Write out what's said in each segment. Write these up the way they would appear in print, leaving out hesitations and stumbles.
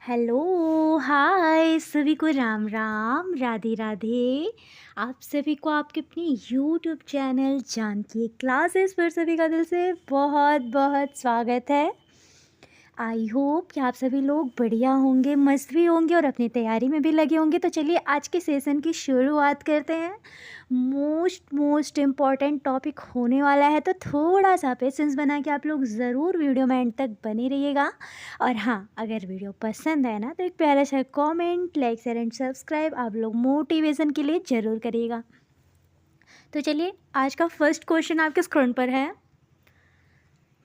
Hello, हाय सभी को राम राम, राधे राधे। आप सभी को आपके अपने यूट्यूब चैनल जानकी क्लासेस पर सभी का दिल से बहुत बहुत स्वागत है। आई होप कि आप सभी लोग बढ़िया होंगे, मस्त भी होंगे और अपनी तैयारी में भी लगे होंगे। तो चलिए आज के सेशन की शुरुआत करते हैं। मोस्ट इम्पॉर्टेंट टॉपिक होने वाला है, तो थोड़ा सा पेशेंस बना के आप लोग ज़रूर वीडियो में एंड तक बने रहिएगा। और हाँ, अगर वीडियो पसंद है ना तो एक प्यारा सा comment, like, share and subscribe आप लोग मोटिवेशन के लिए ज़रूर करिएगा। तो चलिए आज का फर्स्ट क्वेश्चन आपके स्क्रीन पर है।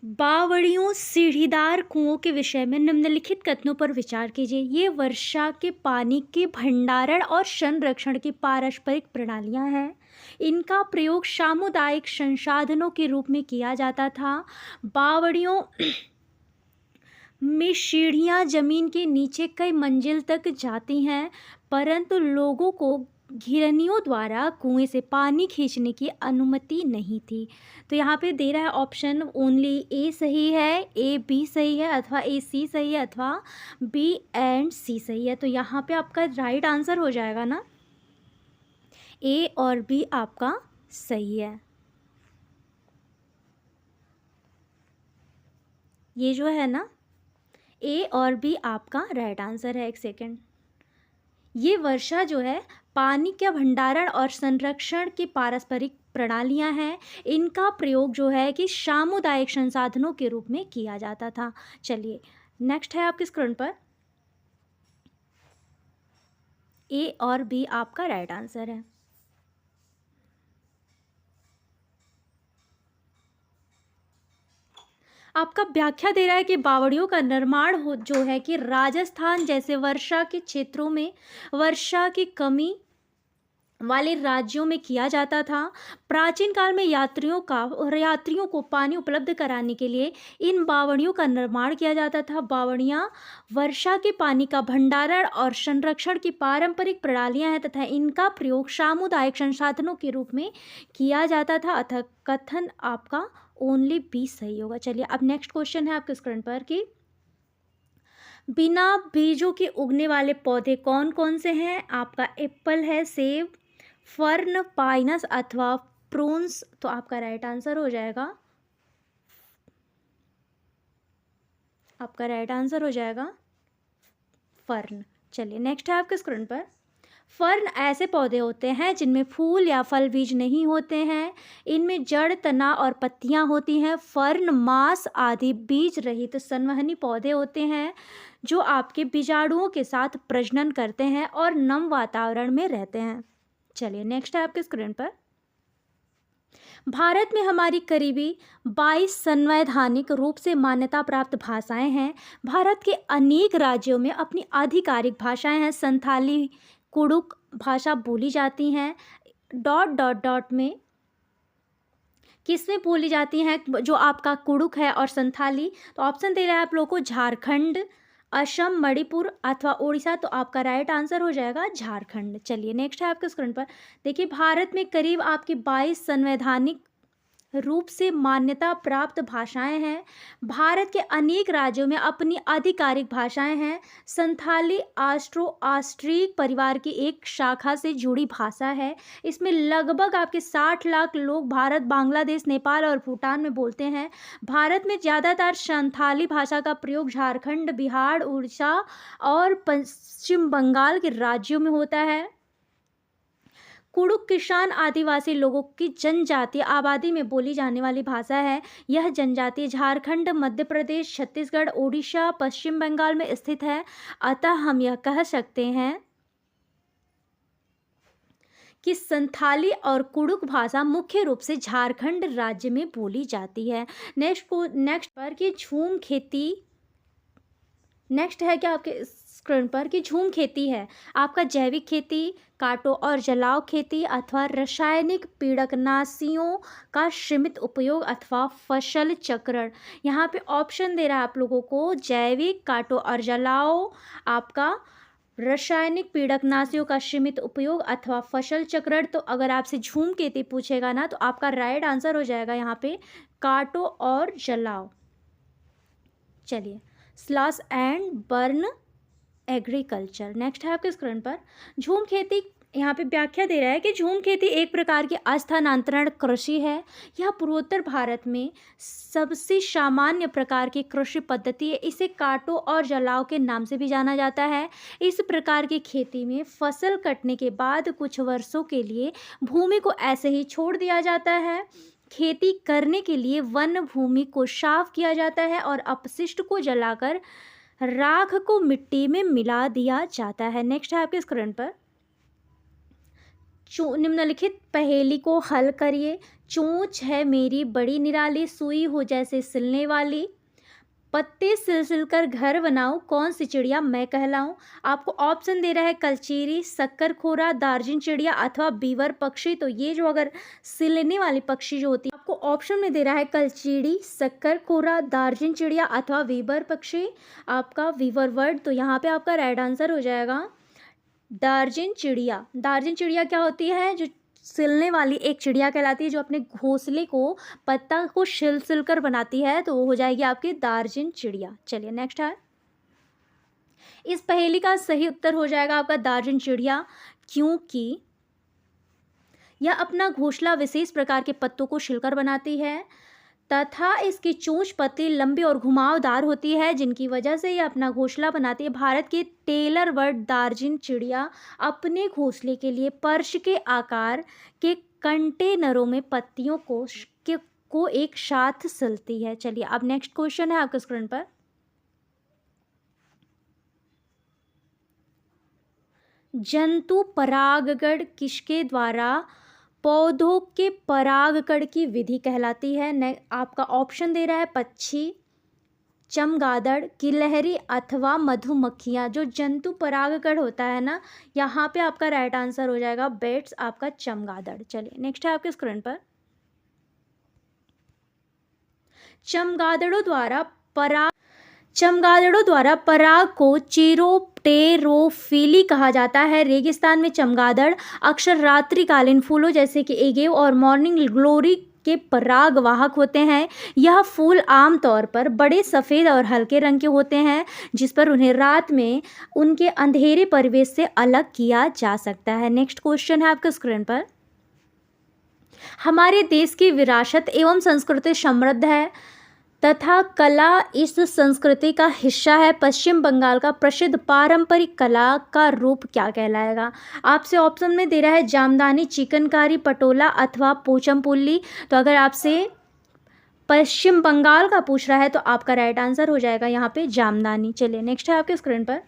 बावड़ियों सीढ़ीदार कुओं के विषय में निम्नलिखित कथनों पर विचार कीजिए। ये वर्षा के पानी के भंडारण और संरक्षण की पारस्परिक प्रणालियां हैं। इनका प्रयोग सामुदायिक संसाधनों के रूप में किया जाता था। बावड़ियों में सीढ़ियां जमीन के नीचे कई मंजिल तक जाती हैं, परंतु लोगों को घिरनियों द्वारा कुएं से पानी खींचने की अनुमति नहीं थी। तो यहाँ पे दे रहा है ऑप्शन ओनली ए सही है, ए बी सही है, अथवा ए सी सही है, अथवा बी एंड सी सही है। तो यहाँ पे आपका राइट आंसर हो जाएगा ना, ए और बी आपका सही है। ये जो है ना, ए और बी आपका राइट आंसर है। एक सेकेंड, ये वर्षा जो है पानी के भंडारण और संरक्षण की पारस्परिक प्रणालियां हैं। इनका प्रयोग जो है कि सामुदायिक संसाधनों के रूप में किया जाता था। चलिए नेक्स्ट है आपके स्क्रीन पर, ए और बी आपका राइट आंसर है। आपका व्याख्या दे रहा है कि बावड़ियों का निर्माण हो जो है कि राजस्थान जैसे वर्षा के क्षेत्रों में वर्षा की कमी वाले राज्यों में किया जाता था। प्राचीन काल में यात्रियों को पानी उपलब्ध कराने के लिए इन बावड़ियों का निर्माण किया जाता था। बावड़ियां वर्षा के पानी का भंडारण और संरक्षण की पारंपरिक प्रणालियां हैं तथा इनका प्रयोग सामुदायिक संसाधनों के रूप में किया जाता था। अतः कथन आपका ओनली बी सही होगा। चलिए अब नेक्स्ट क्वेश्चन है आपके स्क्रीन पर कि बिना बीजों के उगने वाले पौधे कौन कौन से हैं। आपका एप्पल है, सेब, फर्न, पाइनस अथवा प्रून्स। तो आपका राइट आंसर हो जाएगा, आपका राइट आंसर हो जाएगा फर्न। चलिए नेक्स्ट है आपके स्क्रीन पर, फर्न ऐसे पौधे होते हैं जिनमें फूल या फल बीज नहीं होते हैं। इनमें जड़, तना और पत्तियां होती हैं। फर्न मांस आदि बीज रहित संवहनी पौधे होते हैं जो आपके बीजाणुओं के साथ प्रजनन करते हैं और नम वातावरण में रहते हैं। चलिए नेक्स्ट है आपके स्क्रीन पर, भारत में हमारी करीबी 22 संवैधानिक रूप से मान्यता प्राप्त भाषाएं हैं। भारत के अनेक राज्यों में अपनी आधिकारिक भाषाएं हैं। संथाली कुडुक भाषा बोली जाती हैं। डॉट डॉट डॉट में किसमें बोली जाती हैं जो आपका कुडुक है और संथाली। तो ऑप्शन दे रहा है आप लोगों को झारखंड, असम, मणिपुर अथवा उड़ीसा। तो आपका राइट आंसर हो जाएगा झारखंड। चलिए नेक्स्ट है आपके स्क्रीन पर, देखिए भारत में करीब आपकी 22 संवैधानिक रूप से मान्यता प्राप्त भाषाएं हैं। भारत के अनेक राज्यों में अपनी आधिकारिक भाषाएं हैं। संथाली ऑस्ट्रो ऑस्ट्रीक परिवार की एक शाखा से जुड़ी भाषा है। इसमें लगभग आपके 60 लाख लोग भारत, बांग्लादेश, नेपाल और भूटान में बोलते हैं। भारत में ज़्यादातर संथाली भाषा का प्रयोग झारखंड, बिहार, उड़ीसा और पश्चिम बंगाल के राज्यों में होता है। कुडुक किसान आदिवासी लोगों की जनजातीय आबादी में बोली जाने वाली भाषा है। यह जनजाति झारखंड, मध्य प्रदेश, छत्तीसगढ़, ओडिशा, पश्चिम बंगाल में स्थित है। अतः हम यह कह सकते हैं कि संथाली और कुडुक भाषा मुख्य रूप से झारखंड राज्य में बोली जाती है। नेक्स्ट पर कि झूम खेती, नेक्स्ट है क्या आपके स्क्रीन पर कि झूम खेती है आपका जैविक खेती, काटो और जलाओ खेती अथवा रासायनिक पीड़कनाशियों का सीमित उपयोग अथवा फसल चक्रण। यहाँ पे ऑप्शन दे रहा है आप लोगों को जैविक, काटो और जलाओ, आपका रासायनिक पीड़कनाशियों का सीमित उपयोग अथवा फसल चक्रण। तो अगर आपसे झूम खेती पूछेगा ना तो आपका राइट आंसर हो जाएगा यहाँ पे काटो और जलाओ। चलिए slash and burn agriculture. Next है आपके स्क्रीन पर झूम खेती। यहाँ पे व्याख्या दे रहा है कि झूम खेती एक प्रकार की स्थानांतरण कृषि है। यह पूर्वोत्तर भारत में सबसे सामान्य प्रकार की कृषि पद्धति है। इसे काटो और जलाओ के नाम से भी जाना जाता है। इस प्रकार की खेती में फसल कटने के बाद कुछ वर्षों के लिए भूमि को ऐसे ही छोड़ दिया जाता है। खेती करने के लिए वन भूमि को साफ किया जाता है और अपशिष्ट को जलाकर राख को मिट्टी में मिला दिया जाता है। नेक्स्ट है आपके स्क्रीन पर निम्नलिखित पहेली को हल करिए। चोंच है मेरी बड़ी निराली, सुई हो जैसे सिलने वाली, पत्ते सिल सिल कर घर बनाऊं, कौन सी चिड़िया मैं कहलाऊं। आपको ऑप्शन दे रहा है कलचीरी, शक्करखोरा, दार्जिन चिड़िया अथवा बीवर पक्षी। तो ये जो अगर सिलने वाली पक्षी जो होती है आपको ऑप्शन में दे रहा है कलचीड़ी, शक्करखोरा, दार्जिन चिड़िया अथवा बीवर पक्षी। आपका बीवर वर्ड, तो यहाँ पे आपका राइट आंसर हो जाएगा दार्जिन चिड़िया। दार्जिन चिड़िया क्या होती है, जो सिलने वाली एक चिड़िया कहलाती है, जो अपने घोंसले को पत्ता को सिल सिल कर बनाती है, तो वो हो जाएगी आपकी दार्जिन चिड़िया। चलिए नेक्स्ट है, इस पहेली का सही उत्तर हो जाएगा आपका दार्जिन चिड़िया, क्योंकि यह अपना घोंसला विशेष प्रकार के पत्तों को छिलकर बनाती है तथा इसकी चोंच पतली, लंबी और घुमावदार होती है, जिनकी वजह से यह अपना घोंसला बनाती है। भारत के टेलर बर्ड दार्जिन चिड़िया अपने घोंसले के लिए पर्श के आकार के कंटेनरों में पत्तियों को एक साथ सिलती है। चलिए अब नेक्स्ट क्वेश्चन है आपके स्क्रीन पर, जंतु परागकण किसके द्वारा पौधों के परागकण की विधि कहलाती है। आपका ऑप्शन दे रहा है पक्षी, चमगादड़, गिलहरी अथवा मधुमक्खियाँ। जो जंतु परागकण होता है ना, यहाँ पे आपका राइट आंसर हो जाएगा बेट्स, आपका चमगादड़। चलिए नेक्स्ट है आपके स्क्रीन पर, चमगादड़ों द्वारा पराग को चेरोप्टेरोफिली कहा जाता है। रेगिस्तान में चमगादड़ अक्सर रात्रिकालीन फूलों जैसे कि एगेव और मॉर्निंग ग्लोरी के पराग वाहक होते हैं। यह फूल आमतौर पर बड़े सफ़ेद और हल्के रंग के होते हैं, जिस पर उन्हें रात में उनके अंधेरे परिवेश से अलग किया जा सकता है। नेक्स्ट क्वेश्चन है आपके स्क्रीन पर, हमारे देश की विरासत एवं संस्कृति समृद्ध है तथा कला इस संस्कृति का हिस्सा है। पश्चिम बंगाल का प्रसिद्ध पारंपरिक कला का रूप क्या कहलाएगा। आपसे ऑप्शन में दे रहा है जामदानी, चिकनकारी, पटोला अथवा पोचमपल्ली। तो अगर आपसे पश्चिम बंगाल का पूछ रहा है तो आपका राइट आंसर हो जाएगा यहाँ पे जामदानी। चलिए नेक्स्ट है आपके स्क्रीन पर,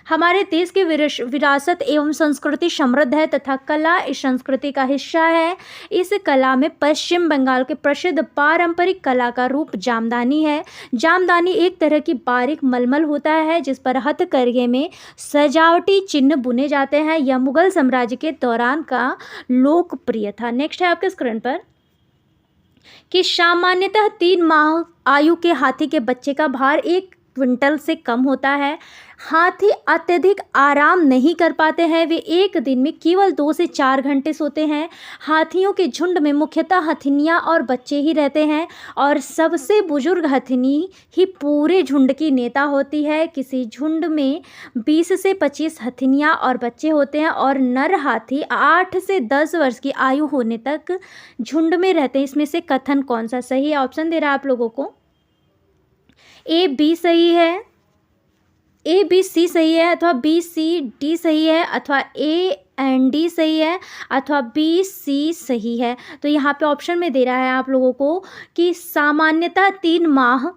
हमारे देश की विरासत एवं संस्कृति समृद्ध है तथा कला इस संस्कृति का हिस्सा है। इस कला में पश्चिम बंगाल के प्रसिद्ध पारंपरिक कला का रूप जामदानी है। जामदानी एक तरह की बारीक मलमल होता है, जिस पर हथकरघे में सजावटी चिन्ह बुने जाते हैं। यह मुगल साम्राज्य के दौरान का लोकप्रिय था। नेक्स्ट है आपके स्क्रीन पर, कि सामान्यतः 3 माह आयु के हाथी के बच्चे का भार 1 क्विंटल से कम होता है। हाथी अत्यधिक आराम नहीं कर पाते हैं, वे एक दिन में केवल 2 से 4 घंटे सोते हैं। हाथियों के झुंड में मुख्यतः हथिनियाँ और बच्चे ही रहते हैं और सबसे बुजुर्ग हथिनी ही पूरे झुंड की नेता होती है। किसी झुंड में 20 से 25 हथिनियाँ और बच्चे होते हैं और नर हाथी 8 से 10 वर्ष की आयु होने तक झुंड में रहते हैं। इसमें से कथन कौन सा सही है। ऑप्शन दे रहा है आप लोगों को, ए बी सही है, ए बी सी सही है, अथवा बी सी डी सही है, अथवा ए एंड डी सही है, अथवा बी सी सही है। तो यहाँ पे ऑप्शन में दे रहा है आप लोगों को कि सामान्यतः 3 माह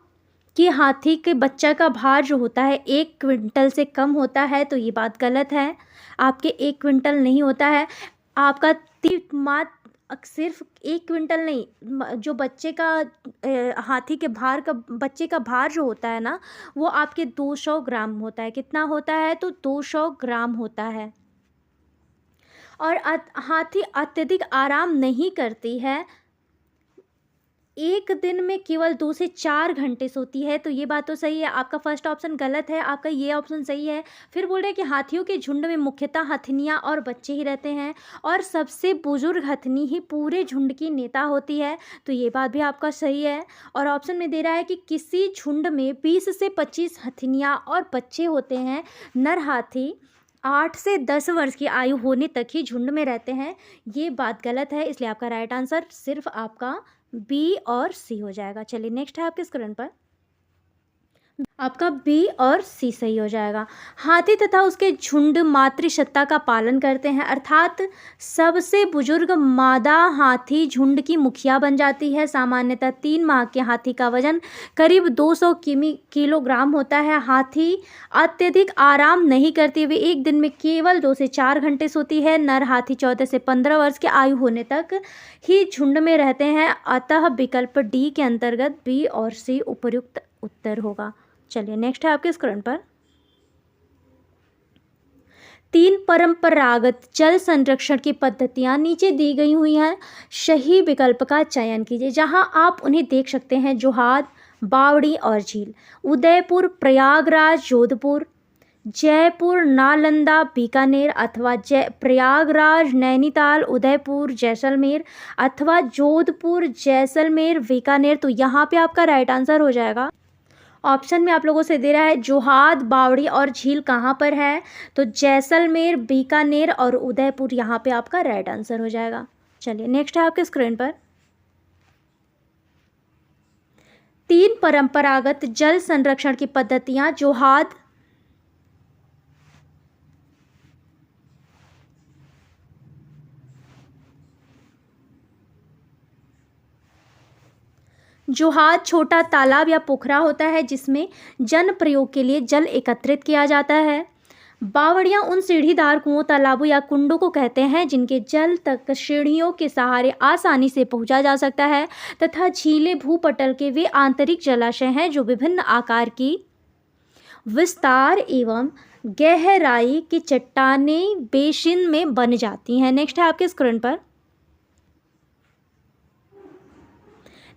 कि हाथी के बच्चा का भार जो होता है 1 क्विंटल से कम होता है। तो ये बात गलत है, आपके 1 क्विंटल नहीं होता है। आपका सिर्फ 1 क्विंटल नहीं, जो बच्चे का हाथी के भार का बच्चे का भार जो होता है ना, वो आपके 200 ग्राम होता है। कितना होता है, तो 200 ग्राम होता है। और हाथी अत्यधिक आराम नहीं करती है, एक दिन में केवल 2 से 4 घंटे सोती है, तो ये बात तो सही है। आपका फर्स्ट ऑप्शन गलत है, आपका ये ऑप्शन सही है। फिर बोल रहे हैं कि हाथियों के झुंड में मुख्यतः हथनियाँ और बच्चे ही रहते हैं और सबसे बुजुर्ग हथनी ही पूरे झुंड की नेता होती है, तो ये बात भी आपका सही है। और ऑप्शन में दे रहा है कि किसी झुंड में 20 से 25 हथनियाँ और बच्चे होते हैं। नर हाथी 8 से 10 वर्ष की आयु होने तक ही झुंड में रहते हैं, ये बात गलत है, इसलिए आपका राइट आंसर सिर्फ आपका बी और सी हो जाएगा। चलिए नेक्स्ट है आपके स्क्रीन पर, आपका बी और सी सही हो जाएगा। हाथी तथा उसके झुंड मातृसत्ता का पालन करते हैं, अर्थात सबसे बुजुर्ग मादा हाथी झुंड की मुखिया बन जाती है। सामान्यतः 3 माह के हाथी का वजन करीब 200 किलोग्राम होता है। हाथी अत्यधिक आराम नहीं करती, वे एक दिन में केवल 2 से 4 घंटे सोती है। नर हाथी 14 से 15 वर्ष की आयु होने तक ही झुंड में रहते हैं, अतः विकल्प डी के अंतर्गत बी और सी उपयुक्त उत्तर होगा। चलिए नेक्स्ट है आपके स्क्रीन पर, 3 परंपरागत जल संरक्षण की पद्धतियां नीचे दी गई हुई हैं, सही विकल्प का चयन कीजिए। जहां आप उन्हें देख सकते हैं, जोहार, बावड़ी और झील। उदयपुर, प्रयागराज, जोधपुर, जयपुर, नालंदा, बीकानेर, अथवा प्रयागराज, नैनीताल, उदयपुर, जैसलमेर, अथवा जोधपुर, जैसलमेर, बीकानेर। तो यहाँ पे आपका राइट आंसर हो जाएगा, ऑप्शन में आप लोगों से दे रहा है जोहार, बावड़ी और झील कहाँ पर है, तो जैसलमेर, बीकानेर और उदयपुर, यहाँ पे आपका राइट आंसर हो जाएगा। चलिए नेक्स्ट है आपके स्क्रीन पर, 3 परंपरागत जल संरक्षण की पद्धतियां जोहार, जोहार छोटा तालाब या पोखरा होता है जिसमें जन प्रयोग के लिए जल एकत्रित किया जाता है। बावड़ियाँ उन सीढ़ीदार कुओं, तालाबों या कुंडों को कहते हैं जिनके जल तक सीढ़ियों के सहारे आसानी से पहुंचा जा सकता है। तथा झीलें भूपटल के वे आंतरिक जलाशय हैं जो विभिन्न आकार की, विस्तार एवं गहराई की चट्टानी बेसिन में बन जाती हैं। नेक्स्ट है आपके स्क्रीन पर,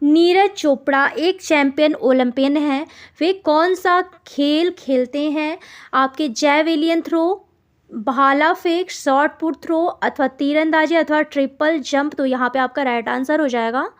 नीरज चोपड़ा एक चैंपियन ओलंपियन हैं, वे कौन सा खेल खेलते हैं? आपके जैवलिन थ्रो, भाला फेंक, शॉट पुट थ्रो, अथवा तीरंदाजी, अथवा ट्रिपल जंप। तो यहाँ पे आपका राइट आंसर हो जाएगा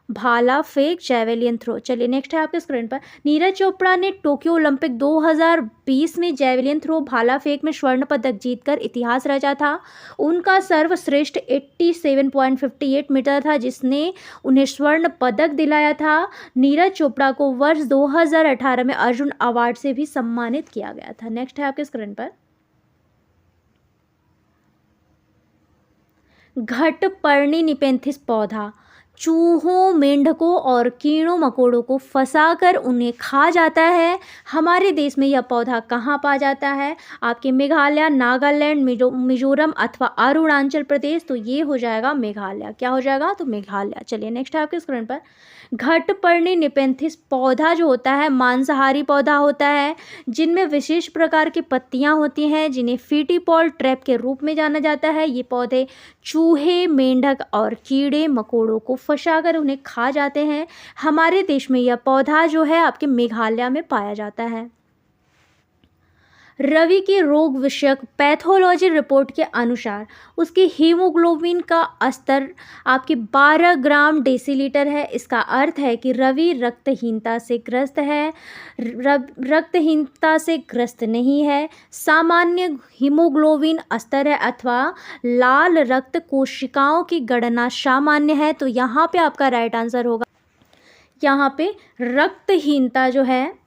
भाला फेंक, जैवलिन थ्रो। चलिए नेक्स्ट है आपके स्क्रीन पर, नीरज चोपड़ा ने टोक्यो ओलंपिक 2020 में जैवलिन थ्रो, भाला फेंक में स्वर्ण पदक जीतकर इतिहास रचा था। उनका सर्वश्रेष्ठ 87.58 मीटर था जिसने उन्हें स्वर्ण पदक दिलाया था। नीरज चोपड़ा को वर्ष 2018 में अर्जुन अवार्ड से भी सम्मानित किया गया था। नेक्स्ट है आपके स्क्रीन पर, घटपर्णी निपेंथिस पौधा चूहों, मेंढकों और कीड़ों मकोड़ों को फंसाकर उन्हें खा जाता है। हमारे देश में यह पौधा कहाँ पाया जाता है? आपके मेघालय, नागालैंड, मिजोरम अथवा अरुणाचल प्रदेश। तो ये हो जाएगा मेघालय। क्या हो जाएगा? तो मेघालय। चलिए नेक्स्ट है आपके स्क्रीन पर, घटपर्णी निपेंथिस पौधा जो होता है मांसाहारी पौधा होता है जिनमें विशेष प्रकार की पत्तियां होती हैं जिन्हें फीटीपॉल ट्रैप के रूप में जाना जाता है। ये पौधे चूहे, मेंढक और कीड़े मकोड़ों को फंसाकर उन्हें खा जाते हैं। हमारे देश में यह पौधा जो है आपके मेघालय में पाया जाता है। रवि की रोग विषयक पैथोलॉजी रिपोर्ट के अनुसार उसकी हीमोग्लोबिन का स्तर आपके 12 ग्राम डेसीलीटर है। इसका अर्थ है कि रवि रक्तहीनता से ग्रस्त है, रक्तहीनता से ग्रस्त नहीं है। सामान्य हीमोग्लोबिन स्तर है अथवा लाल रक्त कोशिकाओं की गणना सामान्य है। तो यहाँ पे आपका राइट आंसर होगा, यहाँ पे रक्तहीनता जो है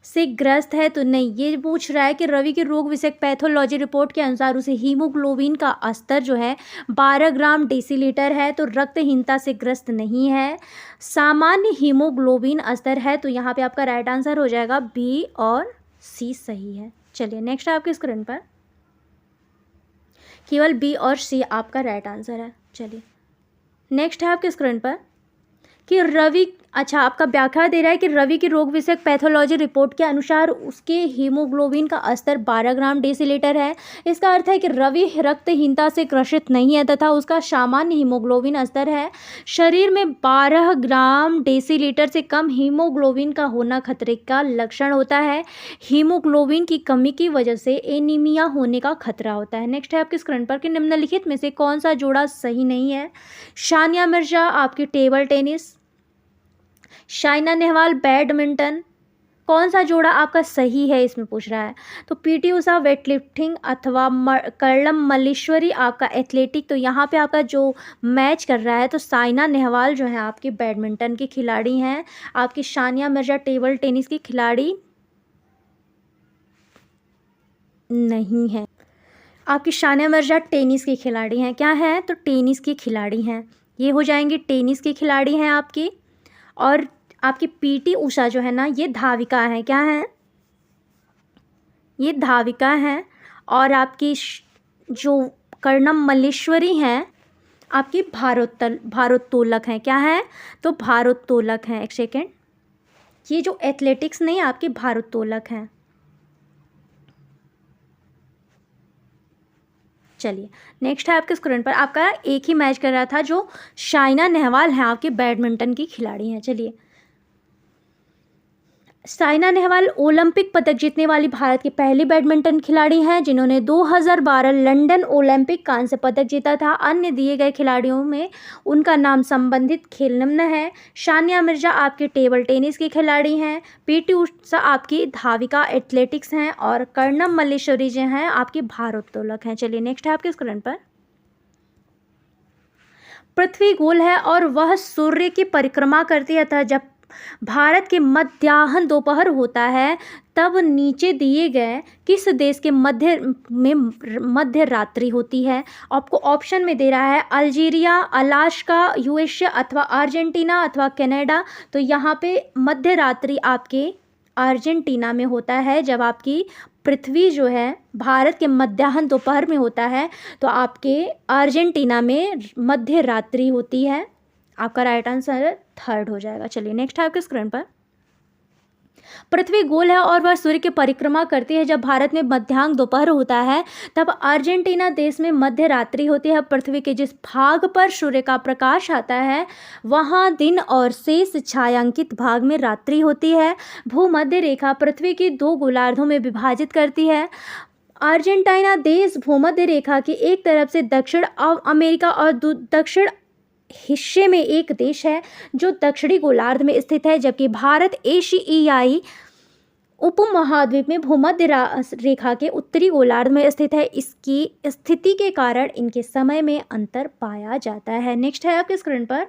से ग्रस्त है। तो नहीं, ये पूछ रहा है कि रवि के रोग विषयक पैथोलॉजी रिपोर्ट के अनुसार उसे हीमोग्लोबिन का स्तर जो है 12 ग्राम डेसीलीटर है, तो रक्तहीनता से ग्रस्त नहीं है, सामान्य हीमोग्लोबिन स्तर है। तो यहाँ पे आपका राइट आंसर हो जाएगा बी और सी सही है। चलिए नेक्स्ट है आपके स्क्रीन पर, केवल बी और सी आपका राइट आंसर है। चलिए नेक्स्ट है आपके स्क्रीन पर कि रवि अच्छा, आपका व्याख्या दे रहा है कि रवि की रोग विषयक पैथोलॉजी रिपोर्ट के अनुसार उसके हीमोग्लोबिन का स्तर 12 ग्राम डेसीलीटर है। इसका अर्थ है कि रवि रक्तहीनता से ग्रसित नहीं है तथा उसका सामान्य हीमोग्लोबिन स्तर है। शरीर में 12 ग्राम डेसीलीटर से कम हीमोग्लोबिन का होना खतरे का लक्षण होता है। हीमोग्लोबिन की कमी की वजह से एनीमिया होने का खतरा होता है। नेक्स्ट है आपके स्क्रीन पर कि निम्नलिखित में से कौन सा जोड़ा सही नहीं है। सानिया मिर्जा आपकी table tennis, Saina Nehwal badminton, कौन सा जोड़ा आपका सही है इसमें पूछ रहा है। तो पीटी उषा वेटलिफ्टिंग अथवा कर्णम मल्लेश्वरी आपका एथलेटिक। तो यहाँ पे आपका जो मैच कर रहा है तो साइना नेहवाल जो है आपकी बैडमिंटन की खिलाड़ी हैं, आपकी सानिया मिर्जा टेबल टेनिस की खिलाड़ी नहीं है। आपकी सानिया मिर्जा टेनिस की खिलाड़ी हैं, क्या है तो टेनिस की खिलाड़ी हैं, ये हो जाएंगी टेनिस की खिलाड़ी हैं आपकी। और आपकी पीटी उषा जो है ना ये धाविका है, क्या है ये धाविका है। और आपकी जो कर्णम मल्लेश्वरी हैं आपकी भारोत्तोलक हैं, क्या है तो भारोत्तोलक हैं। एक सेकेंड, ये जो एथलेटिक्स नहीं आपकी भारोत्तोलक हैं। चलिए नेक्स्ट है आपके स्क्रीन पर, आपका एक ही मैच कर रहा था जो साइना नेहवाल हैं आपके बैडमिंटन की खिलाड़ी हैं। चलिए, साइना नेहवाल ओलंपिक पदक जीतने वाली भारत की पहली बैडमिंटन खिलाड़ी हैं जिन्होंने 2012 लंदन ओलंपिक कांस्य पदक जीता था। अन्य दिए गए खिलाड़ियों में उनका नाम संबंधित खेल निम्न है। सानिया मिर्जा आपकी टेबल टेनिस की खिलाड़ी हैं, पीटी उषा आपकी धाविका एथलेटिक्स हैं और कर्णम मल्लेश्वरी जो हैं आपकी भारोत्तोलक हैं। चलिए नेक्स्ट है आपके स्क्रीन पर, पृथ्वी गोल है और वह सूर्य की परिक्रमा करती है अतः जब भारत के मध्याह्न दोपहर होता है तब नीचे दिए गए किस देश के मध्य रात्रि होती है। आपको ऑप्शन में दे रहा है अल्जीरिया, अलास्का, यूएसए अथवा अर्जेंटीना अथवा कनाडा। तो यहाँ पे मध्य रात्रि आपके अर्जेंटीना में होता है। जब आपकी पृथ्वी जो है भारत के मध्याह्न दोपहर में होता है तो आपके अर्जेंटीना में मध्य रात्रि होती है। आपका राइट आंसर थर्ड हो जाएगा। चलिए नेक्स्ट है आपके स्क्रीन पर, पृथ्वी गोल है और वह सूर्य की परिक्रमा करती है। जब भारत में मध्याह्न दोपहर होता है तब अर्जेंटीना देश में मध्य रात्रि होती है। पृथ्वी के जिस भाग पर सूर्य का प्रकाश आता है वहाँ दिन और शेष छायांकित भाग में रात्रि होती है। भूमध्य रेखा पृथ्वी की 2 गोलार्धों में विभाजित करती है। अर्जेंटीना देश भूमध्य रेखा की एक तरफ से दक्षिण अमेरिका और दक्षिण हिस्से में एक देश है जो दक्षिणी गोलार्ध में स्थित है, जबकि भारत एशियाई उपमहाद्वीप में भूमध्य रेखा के उत्तरी गोलार्ध में स्थित है। इसकी स्थिति के कारण इनके समय में अंतर पाया जाता है। नेक्स्ट है आपके स्क्रीन पर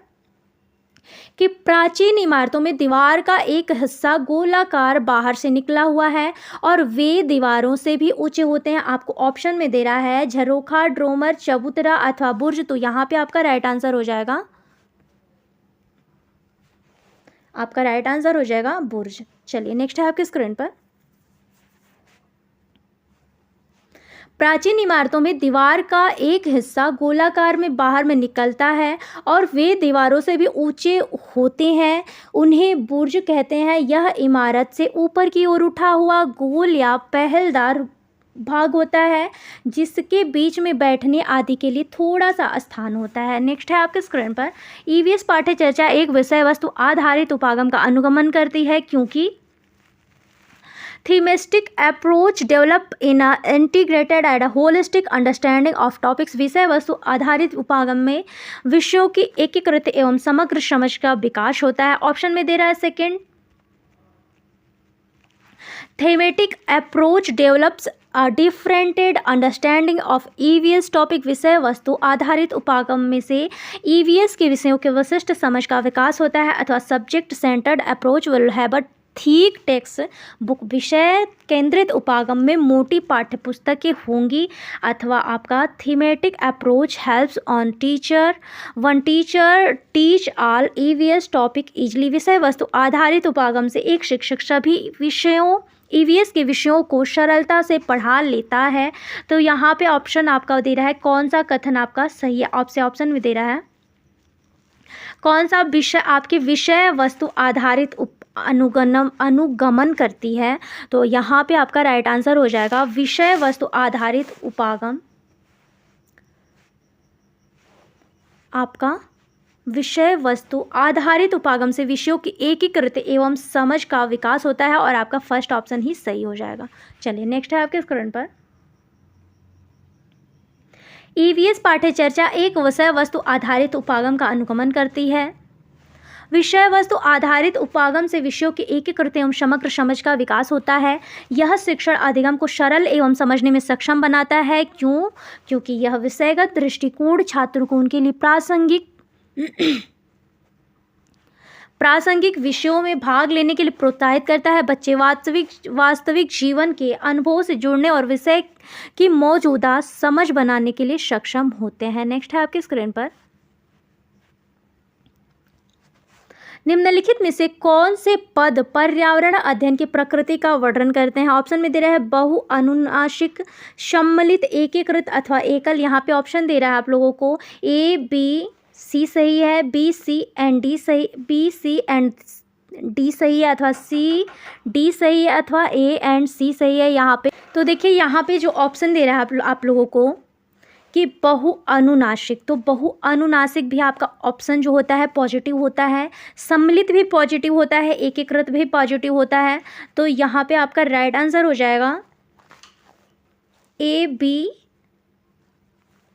कि प्राचीन इमारतों में दीवार का एक हिस्सा गोलाकार बाहर से निकला हुआ है और वे दीवारों से भी ऊंचे होते हैं। आपको ऑप्शन में दे रहा है झरोखा, ड्रोमर, चबूतरा अथवा बुर्ज। तो यहाँ पे आपका राइट आंसर हो जाएगा, आपका राइट आंसर हो जाएगा बुर्ज। चलिए नेक्स्ट है आपके स्क्रीन पर, प्राचीन इमारतों में दीवार का एक हिस्सा गोलाकार में बाहर में निकलता है और वे दीवारों से भी ऊंचे होते हैं, उन्हें बुर्ज कहते हैं। यह इमारत से ऊपर की ओर उठा हुआ गोल या पहलदार भाग होता है जिसके बीच में बैठने आदि के लिए थोड़ा सा स्थान होता है। नेक्स्ट है आपके स्क्रीन पर, ईवीएस पाठ्य चर्चा एक विषय वस्तु आधारित उपागम का अनुगमन करती है क्योंकि thematic approach develop in a integrated and holistic understanding of topics. विषय वस्तु आधारित उपागम में विषयों की एकीकृत एवं समग्र समझ का विकास होता है। ऑप्शन में दे रहा है second, thematic approach develops a differentiated understanding of EVS topic. विषय वस्तु आधारित उपागम में से ईवीएस के विषयों के विशिष्ट समझ का विकास होता है। अथवा subject centred approach will have a thick text book. विषय केंद्रित उपागम में मोटी पाठ्यपुस्तकें होंगी। अथवा आपका thematic approach helps on teacher one teacher teach all EVS topic easily. विषय वस्तु आधारित उपागम से एक शिक्षक सभी विषयों ईवीएस के विषयों को सरलता से पढ़ा लेता है। तो यहाँ पे ऑप्शन आपका दे रहा है, कौन सा कथन आपका सही है। ऑप्शन में दे रहा है कौन सा विषय आपके विषय वस्तु आधारित अनुगमन करती है? तो यहाँ पे आपका राइट आंसर हो जाएगा विषय वस्तु आधारित उपागम। आपका विषय वस्तु आधारित उपागम से विषयों की एकीकृत एवं समझ का विकास होता है और आपका फर्स्ट ऑप्शन ही सही हो जाएगा। चलिए नेक्स्ट है आपके स्क्रीन पर। ईवीएस पाठ्यचर्या एक विषय वस्तु आधारित उपागम का अनुगमन करती है। विषय वस्तु आधारित उपागम से विषयों की एकीकृत एवं समग्र समझ का विकास होता है। यह शिक्षण अधिगम को सरल एवं समझने में सक्षम बनाता है। क्यों? क्योंकि यह विषयगत दृष्टिकोण छात्र को उनके लिए प्रासंगिक विषयों में भाग लेने के लिए प्रोत्साहित करता है। बच्चे वास्तविक जीवन के अनुभव से जुड़ने और विषय की मौजूदा समझ बनाने के लिए सक्षम होते हैं। नेक्स्ट है आपके स्क्रीन पर। निम्नलिखित में से कौन से पद पर्यावरण अध्ययन की प्रकृति का वर्णन करते हैं? ऑप्शन में दे रहा है बहु अनुनासिक, सम्मिलित, एकीकृत अथवा एकल। यहाँ पे ऑप्शन दे रहा है आप लोगों को ए बी सी सही है, बी सी एंड डी सही, बी सी एंड डी सही है, अथवा सी डी सही है, अथवा ए एंड सी सही है। यहाँ पे तो देखिए यहाँ पे जो ऑप्शन दे रहा है आप लोगों को कि बहु अनुनासिक, तो बहु अनुनासिक भी आपका ऑप्शन जो होता है पॉजिटिव होता है, सम्मिलित भी पॉजिटिव होता है, एकीकृत भी पॉजिटिव होता है। तो यहाँ पे आपका राइट आंसर हो जाएगा ए बी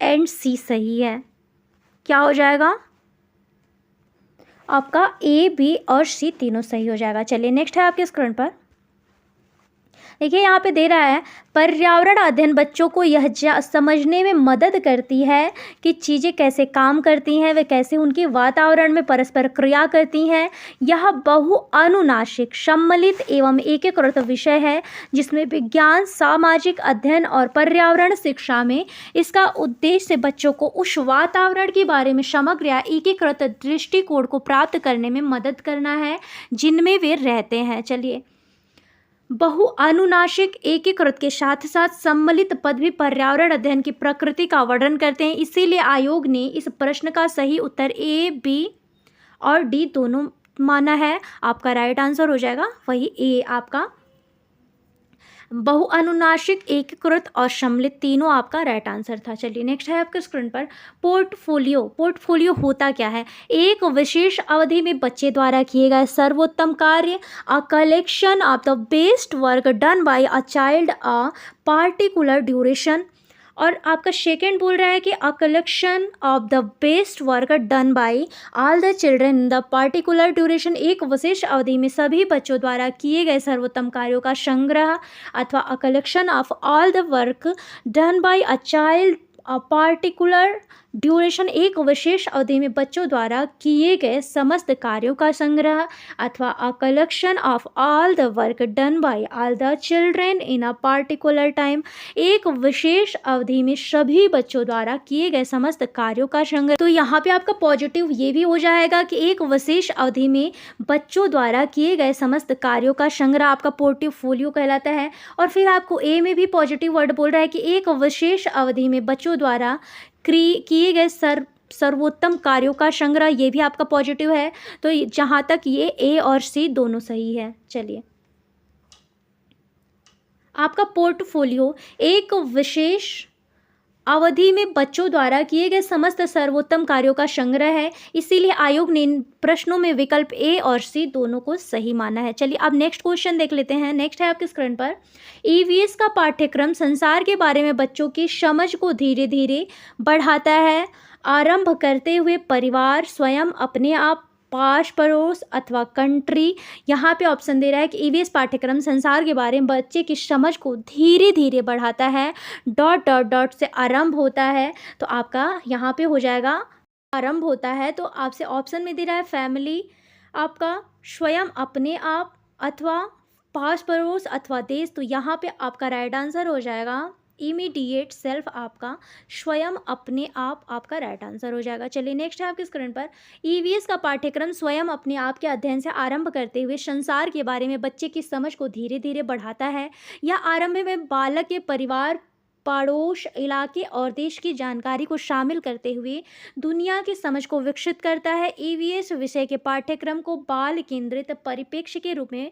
एंड सी सही है। क्या हो जाएगा? आपका ए बी और सी तीनों सही हो जाएगा। चलिए नेक्स्ट है आपके स्क्रीन पर। देखिए यहाँ पे दे रहा है पर्यावरण अध्ययन बच्चों को यह समझने में मदद करती है कि चीज़ें कैसे काम करती हैं, वे कैसे उनके वातावरण में परस्पर क्रिया करती हैं। यह बहु अनुनासिक, सम्मिलित एवं एकीकृत विषय है जिसमें विज्ञान, सामाजिक अध्ययन और पर्यावरण शिक्षा में इसका उद्देश्य बच्चों को उस वातावरण के बारे में समग्र या एकीकृत दृष्टिकोण को प्राप्त करने में मदद करना है जिनमें वे रहते हैं। चलिए, बहु अनुनासिक, एकीकृत के साथ साथ सम्मिलित पद भी पर्यावरण अध्ययन की प्रकृति का वर्णन करते हैं। इसीलिए आयोग ने इस प्रश्न का सही उत्तर ए बी और डी दोनों माना है। आपका राइट आंसर हो जाएगा वही ए। आपका बहु अनुनासिक, एकीकृत और सम्मिलित तीनों आपका राइट आंसर था। चलिए नेक्स्ट है आपके स्क्रीन पर पोर्टफोलियो। पोर्टफोलियो होता क्या है? एक विशेष अवधि में बच्चे द्वारा किए गए सर्वोत्तम कार्य, a collection of the best work done by a child a particular duration. और आपका सेकेंड बोल रहा है कि a collection of the best work done by all the children in the particular duration. एक विशेष अवधि में सभी बच्चों द्वारा किए गए सर्वोत्तम कार्यों का संग्रह, अथवा a collection of all the work done by a child a particular duration. एक विशेष अवधि में बच्चों द्वारा किए गए समस्त कार्यों का संग्रह, अथवा a collection of all the work done by all the children in a particular time. एक विशेष अवधि में सभी बच्चों द्वारा किए गए समस्त कार्यों का संग्रह। तो यहाँ पे आपका पॉजिटिव ये भी हो जाएगा कि एक विशेष अवधि में बच्चों द्वारा किए गए समस्त कार्यों का संग्रह आपका पोर्टफोलियो कहलाता है। और फिर आपको ए में भी पॉजिटिव वर्ड बोल रहा है कि एक विशेष अवधि में बच्चों द्वारा किए गए सर्वोत्तम कार्यों का संग्रह, ये भी आपका पॉजिटिव है। तो जहाँ तक ये ए और सी दोनों सही है। चलिए, आपका पोर्टफोलियो एक विशेष अवधि में बच्चों द्वारा किए गए समस्त सर्वोत्तम कार्यों का संग्रह है। इसीलिए आयोग ने इन प्रश्नों में विकल्प ए और सी दोनों को सही माना है। चलिए अब नेक्स्ट क्वेश्चन देख लेते हैं। नेक्स्ट है आपके स्क्रीन पर ईवीएस का पाठ्यक्रम संसार के बारे में बच्चों की समझ को धीरे धीरे बढ़ाता है। आरंभ करते हुए परिवार, स्वयं, अपने आप, पास पड़ोस अथवा कंट्री। यहाँ पे ऑप्शन दे रहा है कि ईवीएस पाठ्यक्रम संसार के बारे में बच्चे की समझ को धीरे धीरे बढ़ाता है। डॉट डॉट डॉट से आरंभ होता है। तो आपका यहाँ पे हो जाएगा आरंभ होता है। तो आपसे ऑप्शन में दे रहा है फैमिली, आपका स्वयं, अपने आप, अथवा पास पड़ोस अथवा देश। तो यहाँ पे आपका राइट आंसर हो जाएगा इमीडिएट सेल्फ, आपका स्वयं, अपने आप, आपका राइट आंसर हो जाएगा। चलिए नेक्स्ट है आपके स्क्रीन पर ईवीएस का पाठ्यक्रम स्वयं अपने आप के अध्ययन से आरंभ करते हुए संसार के बारे में बच्चे की समझ को धीरे धीरे बढ़ाता है। यह आरंभ में बालक के परिवार, पड़ोस इलाके और देश की जानकारी को शामिल करते हुए दुनिया की समझ को विकसित करता है। ईवीएस विषय के पाठ्यक्रम को बाल केंद्रित परिप्रेक्ष्य के रूप में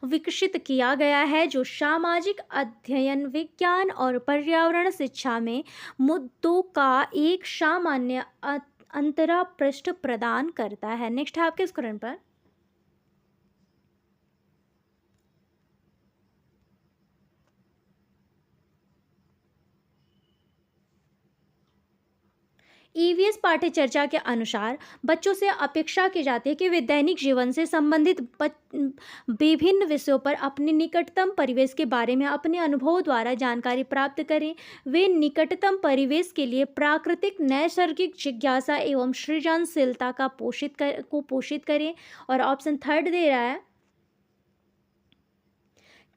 विकसित किया गया है, जो सामाजिक अध्ययन, विज्ञान और पर्यावरण शिक्षा में मुद्दों का एक सामान्य अंतरा पृष्ठ प्रदान करता है। नेक्स्ट है आपके स्क्रीन पर ईवीएस पाठ्यचर्या के अनुसार बच्चों से अपेक्षा की जाती है कि वे दैनिक जीवन से संबंधित विभिन्न विषयों पर अपने निकटतम परिवेश के बारे में अपने अनुभवों द्वारा जानकारी प्राप्त करें। वे निकटतम परिवेश के लिए प्राकृतिक नैसर्गिक जिज्ञासा एवं सृजनशीलता का पोषित करें। और ऑप्शन थर्ड दे रहा है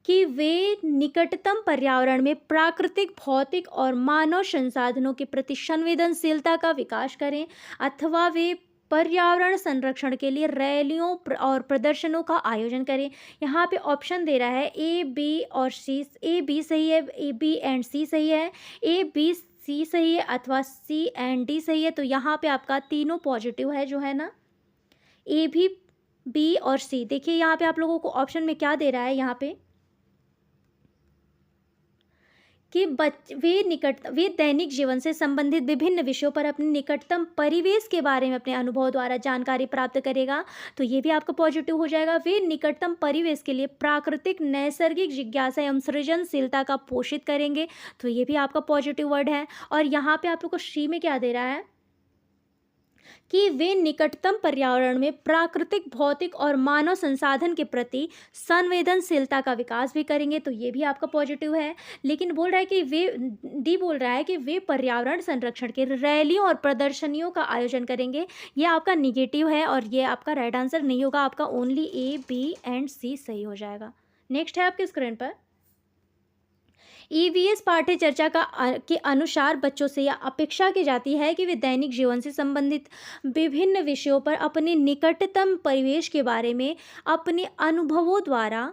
कि वे निकटतम पर्यावरण में प्राकृतिक, भौतिक और मानव संसाधनों के प्रति संवेदनशीलता का विकास करें, अथवा वे पर्यावरण संरक्षण के लिए रैलियों और प्रदर्शनों का आयोजन करें। यहाँ पे ऑप्शन दे रहा है ए, बी और सी। ए बी सही है, ए बी एंड सी सही है, ए बी सी सही है, अथवा सी एंड डी सही है। तो यहाँ पे आपका तीनों पॉजिटिव है जो है ना, ए भी, बी और सी। देखिए यहाँ पे आप लोगों को ऑप्शन में क्या दे रहा है, यहाँ पे कि वे दैनिक जीवन से संबंधित विभिन्न विषयों पर अपने निकटतम परिवेश के बारे में अपने अनुभव द्वारा जानकारी प्राप्त करेगा। तो ये भी आपका पॉजिटिव हो जाएगा। वे निकटतम परिवेश के लिए प्राकृतिक, नैसर्गिक जिज्ञासा एवं सृजनशीलता का पोषित करेंगे। तो ये भी आपका पॉजिटिव वर्ड है। और यहाँ पे आप लोग को सी में क्या दे रहा है कि वे निकटतम पर्यावरण में प्राकृतिक, भौतिक और मानव संसाधन के प्रति संवेदनशीलता का विकास भी करेंगे। तो ये भी आपका पॉजिटिव है। लेकिन बोल रहा है कि डी बोल रहा है कि वे पर्यावरण संरक्षण के रैलियों और प्रदर्शनियों का आयोजन करेंगे। ये आपका निगेटिव है और ये आपका राइट आंसर नहीं होगा। आपका ओनली ए, बी एंड सी सही हो जाएगा। नेक्स्ट है आपके स्क्रीन पर ईवीएस पाठ्यचर्या के अनुसार बच्चों से यह अपेक्षा की जाती है कि वे दैनिक जीवन से संबंधित विभिन्न विषयों पर अपने निकटतम परिवेश के बारे में अपने अनुभवों द्वारा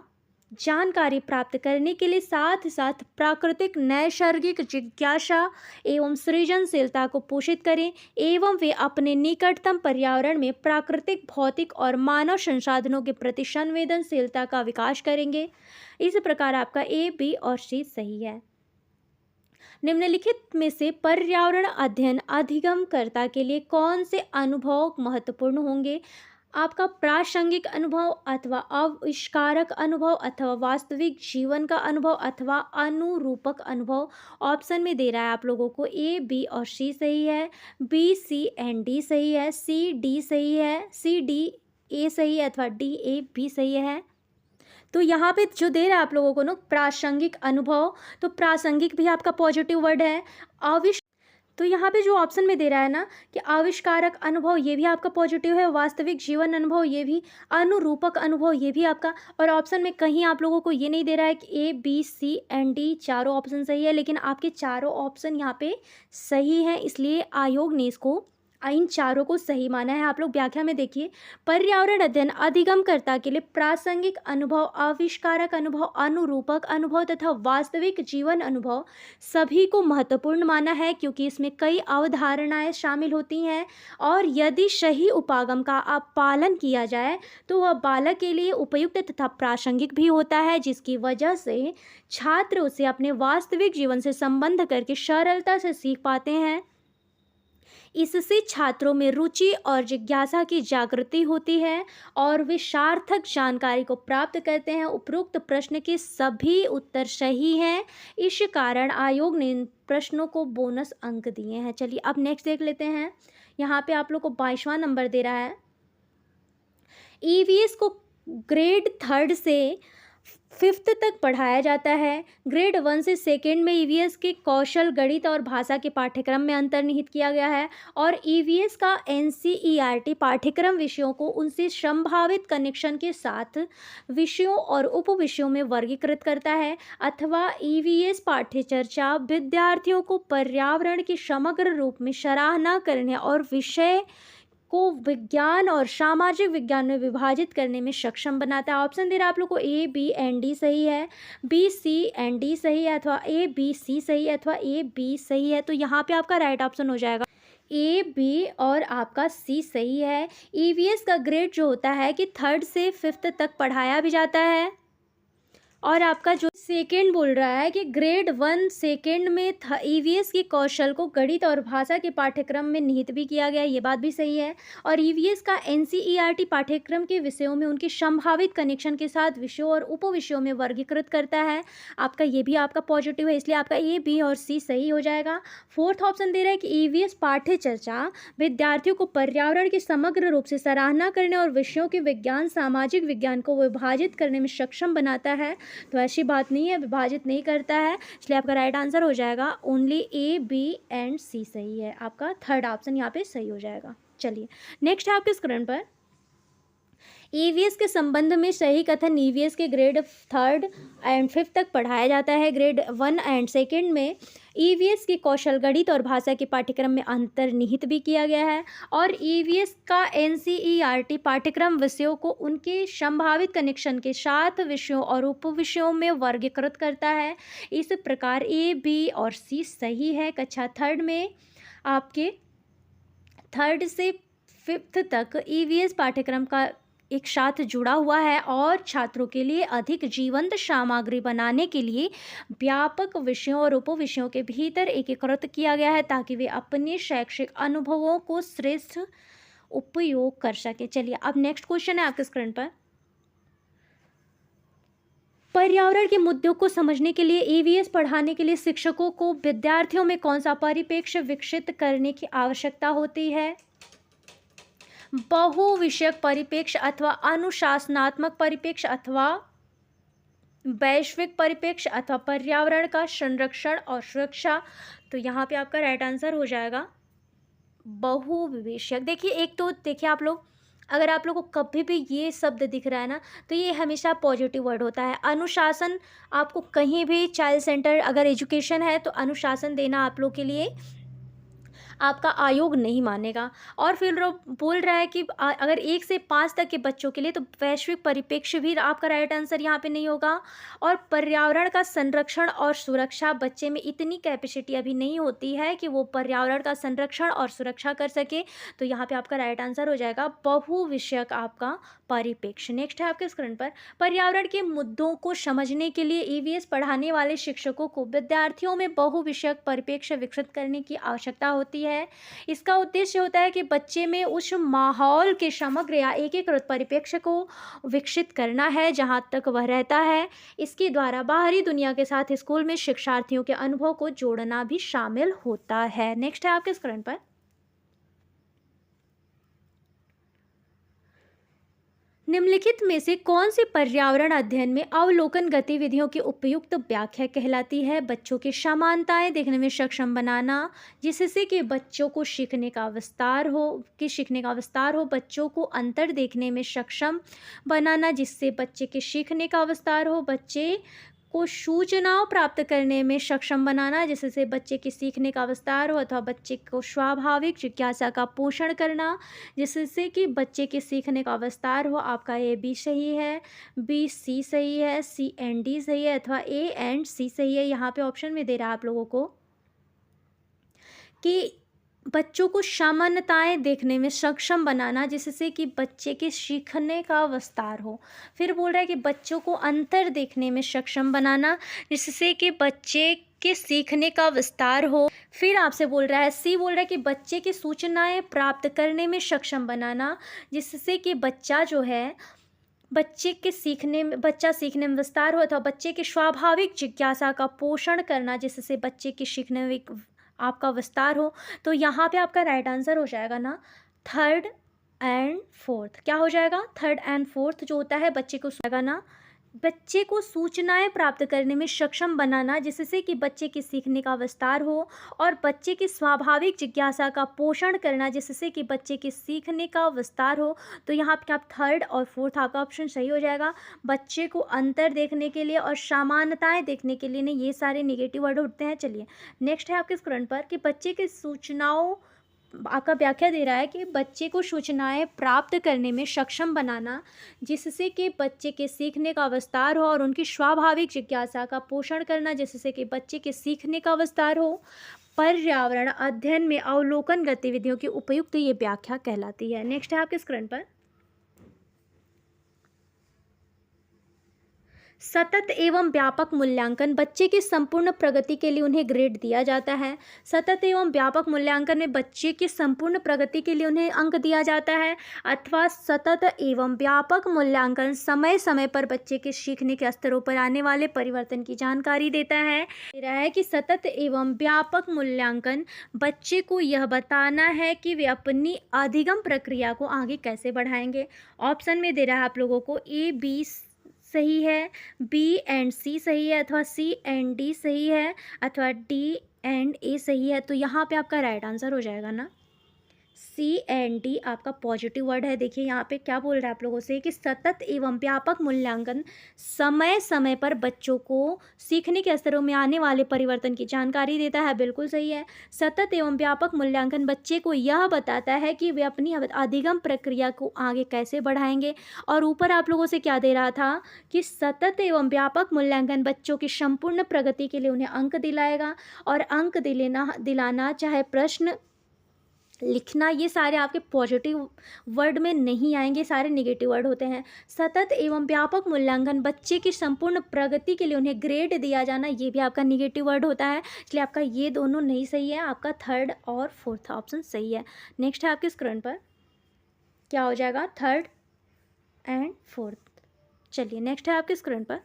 जानकारी प्राप्त करने के लिए साथ साथ प्राकृतिक, नैसर्गिक जिज्ञासा एवं सृजनशीलता को पोषित करें, एवं वे अपने निकटतम पर्यावरण में प्राकृतिक, भौतिक और मानव संसाधनों के प्रति संवेदनशीलता का विकास करेंगे। इस प्रकार आपका ए, बी और सी सही है। निम्नलिखित में से पर्यावरण अध्ययन अधिगमकर्ता के लिए कौन से अनुभव महत्वपूर्ण होंगे? आपका प्रासंगिक अनुभव, अथवा आविष्कारक अनुभव, अथवा वास्तविक जीवन का अनुभव, अथवा अनुरूपक अनुभव। ऑप्शन में दे रहा है आप लोगों को ए, बी और सी सही है, बी, सी एंड डी सही है, सी, डी सही है, सी, डी, ए सही है, अथवा डी, ए, बी सही है। तो यहाँ पे जो दे रहा है आप लोगों को ना प्रासंगिक अनुभव, तो प्रासंगिक भी आपका पॉजिटिव वर्ड है। तो यहाँ पे जो ऑप्शन में दे रहा है ना कि आविष्कारक अनुभव, ये भी आपका पॉजिटिव है। वास्तविक जीवन अनुभव, ये भी। अनुरूपक अनुभव, ये भी आपका। और ऑप्शन में कहीं आप लोगों को ये नहीं दे रहा है कि ए, बी, सी एंड डी चारों ऑप्शन सही है, लेकिन आपके चारों ऑप्शन यहाँ पे सही है, इसलिए आयोग ने इसको इन चारों को सही माना है। आप लोग व्याख्या में देखिए, पर्यावरण अध्ययन अधिगमकर्ता के लिए प्रासंगिक अनुभव, आविष्कारक अनुभव, अनुरूपक अनुभव तथा वास्तविक जीवन अनुभव सभी को महत्वपूर्ण माना है, क्योंकि इसमें कई अवधारणाएं शामिल होती हैं और यदि सही उपागम का पालन किया जाए तो वह बालक के लिए उपयुक्त तथा प्रासंगिक भी होता है, जिसकी वजह से छात्र उसे अपने वास्तविक जीवन से संबंध करके सरलता से सीख पाते हैं। इससे छात्रों में रुचि और जिज्ञासा की जागृति होती है और वे सार्थक जानकारी को प्राप्त करते हैं। उपरोक्त प्रश्न के सभी उत्तर सही हैं, इस कारण आयोग ने इन प्रश्नों को बोनस अंक दिए हैं। चलिए अब नेक्स्ट देख लेते हैं। यहाँ पे आप लोग को 22वां नंबर दे रहा है। ईवीएस को ग्रेड 3 से 5th तक पढ़ाया जाता है। ग्रेड 1 से 2nd में ईवीएस के कौशल, गणित और भाषा के पाठ्यक्रम में अंतर्निहित किया गया है और ईवीएस का एनसीईआरटी पाठ्यक्रम विषयों को उनसे संभावित कनेक्शन के साथ विषयों और उप विषयों में वर्गीकृत करता है। अथवा ईवीएस पाठ्यचर्या विद्यार्थियों को पर्यावरण की समग्र रूप में सराहना करने और विषय को विज्ञान और सामाजिक विज्ञान में विभाजित करने में सक्षम बनाता है। ऑप्शन दे रहा है आप लोग को ए बी एंड डी सही है, बी सी एंड डी सही है, अथवा ए बी सी सही है, अथवा ए बी सही है। तो यहाँ पे आपका राइट ऑप्शन हो जाएगा ए बी और आपका सी सही है। ईवीएस का ग्रेड जो होता है कि 3rd से 5th तक पढ़ाया भी जाता है, और आपका जो सेकेंड बोल रहा है कि ग्रेड 1 सेकेंड में ईवीएस की कौशल को गणित और भाषा के पाठ्यक्रम में निहित भी किया गया, ये बात भी सही है। और ईवीएस का एनसीईआरटी पाठ्यक्रम के विषयों में उनके संभावित कनेक्शन के साथ विषयों और उपविषयों में वर्गीकृत करता है। आपका ये भी आपका पॉजिटिव है, इसलिए आपका ए बी और सी सही हो जाएगा। 4th ऑप्शन दे रहा है कि ईवीएस पाठ्य चर्चा विद्यार्थियों को पर्यावरण की समग्र रूप से सराहना करने और विषयों के विज्ञान सामाजिक विज्ञान को विभाजित करने में सक्षम बनाता है। तो ऐसी बात नहीं है, विभाजित नहीं करता है, इसलिए आपका राइट आंसर हो जाएगा ओनली ए बी एंड सी सही है। आपका 3rd ऑप्शन यहाँ पे सही हो जाएगा। चलिए नेक्स्ट है आपके स्क्रीन पर ईवीएस के संबंध में सही कथन। ईवीएस के ग्रेड 3rd एंड 5th तक पढ़ाया जाता है। ग्रेड 1 एंड 2nd में ईवीएस की कौशल गणित और भाषा के पाठ्यक्रम में अंतर्निहित भी किया गया है। और ईवीएस का एनसीईआरटी पाठ्यक्रम विषयों को उनके संभावित कनेक्शन के साथ विषयों और उपविषयों में वर्गीकृत करता है। इस प्रकार ए बी और सी सही है। कक्षा 3rd में आपके 3rd से 5th तक ईवीएस पाठ्यक्रम का एक साथ जुड़ा हुआ है और छात्रों के लिए अधिक जीवंत सामग्री बनाने के लिए व्यापक विषयों और उपविषयों के भीतर एकीकृत किया गया है, ताकि वे अपने शैक्षिक अनुभवों को श्रेष्ठ उपयोग कर सके। चलिए अब नेक्स्ट क्वेश्चन है आपके स्क्रीन पर पर्यावरण के मुद्दों को समझने के लिए ईवीएस पढ़ाने के लिए शिक्षकों को विद्यार्थियों में कौन सा परिप्रेक्ष्य विकसित करने की आवश्यकता होती है। बहुविषयक परिप्रेक्ष्य अथवा अनुशासनात्मक परिप्रेक्ष्य अथवा वैश्विक परिप्रेक्ष्य अथवा पर्यावरण का संरक्षण और सुरक्षा। तो यहाँ पे आपका राइट आंसर हो जाएगा बहुविषयक। देखिए एक तो देखिए आप लोग अगर आप लोग को कभी भी ये शब्द दिख रहा है ना तो ये हमेशा पॉजिटिव वर्ड होता है। अनुशासन आपको कहीं भी चाइल्ड सेंटर अगर एजुकेशन है तो अनुशासन देना आप लोग के लिए आपका आयोग नहीं मानेगा। और फिर वो बोल रहा है कि अगर 1 से 5 तक के बच्चों के लिए तो वैश्विक परिप्रेक्ष्य भी आपका राइट आंसर यहाँ पे नहीं होगा। और पर्यावरण का संरक्षण और सुरक्षा बच्चे में इतनी कैपेसिटी अभी नहीं होती है कि वो पर्यावरण का संरक्षण और सुरक्षा कर सके। तो यहाँ पे आपका राइट आंसर हो जाएगा बहुविषयक आपका परिप्रेक्ष्य। नेक्स्ट है आपके स्क्रीन पर पर्यावरण के मुद्दों को समझने के लिए ईवीएस पढ़ाने वाले शिक्षकों को विद्यार्थियों में बहुविषयक परिप्रेक्ष्य विकसित करने की आवश्यकता होती है। इसका उद्देश्य होता है कि बच्चे में उस माहौल के समग्र या एकीकृत परिप्रेक्ष्य को विकसित करना है जहां तक वह रहता है। इसके द्वारा बाहरी दुनिया के साथ स्कूल में शिक्षार्थियों के अनुभव को जोड़ना भी शामिल होता है। नेक्स्ट है आपके स्क्रीन पर निम्नलिखित में से कौन सी पर्यावरण अध्ययन में अवलोकन गतिविधियों की उपयुक्त व्याख्या कहलाती है। बच्चों की समानताएं देखने में सक्षम बनाना जिससे कि बच्चों को सीखने का विस्तार हो बच्चों को अंतर देखने में सक्षम बनाना जिससे बच्चे के सीखने का विस्तार हो, बच्चे को सूचनाओं प्राप्त करने में सक्षम बनाना जिससे बच्चे के सीखने का विस्तार हो, अथवा बच्चे को स्वाभाविक जिज्ञासा का पोषण करना जिससे कि बच्चे के सीखने का विस्तार हो। आपका ए बी सही है, बी सी सही है, सी एंड डी सही है, अथवा ए एंड सी सही है। यहाँ पे ऑप्शन में दे रहा है आप लोगों को कि बच्चों को समानताएं देखने में सक्षम बनाना जिससे कि बच्चे के सीखने का विस्तार हो। फिर बोल रहा है कि बच्चों को अंतर देखने में सक्षम बनाना जिससे कि बच्चे के सीखने का विस्तार हो। फिर आपसे बोल रहा है सी बोल रहा है कि बच्चे की सूचनाएं प्राप्त करने में सक्षम बनाना जिससे कि बच्चा जो है बच्चा सीखने में विस्तार हो, अथवा बच्चे की स्वाभाविक जिज्ञासा का पोषण करना जिससे बच्चे की सीखने में आपका विस्तार हो। तो यहाँ पे आपका राइट आंसर हो जाएगा ना 3rd एंड 4th। क्या हो जाएगा 3rd एंड 4th जो होता है बच्चे को सूचनाएं प्राप्त करने में सक्षम बनाना जिससे कि बच्चे के सीखने का विस्तार हो, और बच्चे की स्वाभाविक जिज्ञासा का पोषण करना जिससे कि बच्चे के सीखने का विस्तार हो। तो यहाँ पे आप 3rd और 4th आपका ऑप्शन सही हो जाएगा। बच्चे को अंतर देखने के लिए और समानताएं देखने के लिए ये सारे नेगेटिव वर्ड होते हैं। चलिए नेक्स्ट है आपके स्क्रीन पर कि बच्चे की सूचनाओं आपका व्याख्या दे रहा है कि बच्चे को सूचनाएं प्राप्त करने में सक्षम बनाना, जिससे कि बच्चे के सीखने का विस्तार हो, और उनकी स्वाभाविक जिज्ञासा का पोषण करना, जिससे कि बच्चे के सीखने का विस्तार हो। पर्यावरण अध्ययन में अवलोकन गतिविधियों की उपयुक्त ये व्याख्या कहलाती है। नेक्स्ट है आपके स्क्रीन पर, सतत एवं व्यापक मूल्यांकन, बच्चे की संपूर्ण प्रगति के लिए उन्हें ग्रेड दिया जाता है। सतत एवं व्यापक मूल्यांकन में बच्चे की संपूर्ण प्रगति के लिए उन्हें अंक दिया जाता है। अथवा सतत एवं व्यापक मूल्यांकन समय समय पर बच्चे के सीखने के स्तरों पर आने वाले परिवर्तन की जानकारी देता है। कह रहा है कि सतत एवं व्यापक मूल्यांकन बच्चे को यह बताना है कि वे अपनी अधिगम प्रक्रिया को आगे कैसे बढ़ाएंगे। ऑप्शन में दे रहा है आप लोगों को ए बी सही है, बी एंड सी सही है, अथवा सी एंड डी सही है, अथवा डी एंड ए सही है। तो यहाँ पे आपका राइट आंसर हो जाएगा ना, सी एंड डी आपका पॉजिटिव वर्ड है। देखिए यहाँ पे क्या बोल रहा है आप लोगों से कि सतत एवं व्यापक मूल्यांकन समय समय पर बच्चों को सीखने के स्तरों में आने वाले परिवर्तन की जानकारी देता है। बिल्कुल सही है। सतत एवं व्यापक मूल्यांकन बच्चे को यह बताता है कि वे अपनी अधिगम प्रक्रिया को आगे कैसे बढ़ाएंगे। और ऊपर आप लोगों से क्या दे रहा था कि सतत एवं व्यापक मूल्यांकन बच्चों की संपूर्ण प्रगति के लिए उन्हें अंक दिलाएगा। और अंक दिलाना चाहे प्रश्न लिखना, ये सारे आपके पॉजिटिव वर्ड में नहीं आएंगे, सारे नेगेटिव वर्ड होते हैं। सतत एवं व्यापक मूल्यांकन बच्चे की संपूर्ण प्रगति के लिए उन्हें ग्रेड दिया जाना, ये भी आपका नेगेटिव वर्ड होता है, इसलिए आपका ये दोनों नहीं सही है। आपका थर्ड और फोर्थ ऑप्शन सही है। नेक्स्ट है आपके स्क्रीन पर, क्या हो जाएगा, थर्ड एंड फोर्थ। चलिए नेक्स्ट है आपके स्क्रीन पर,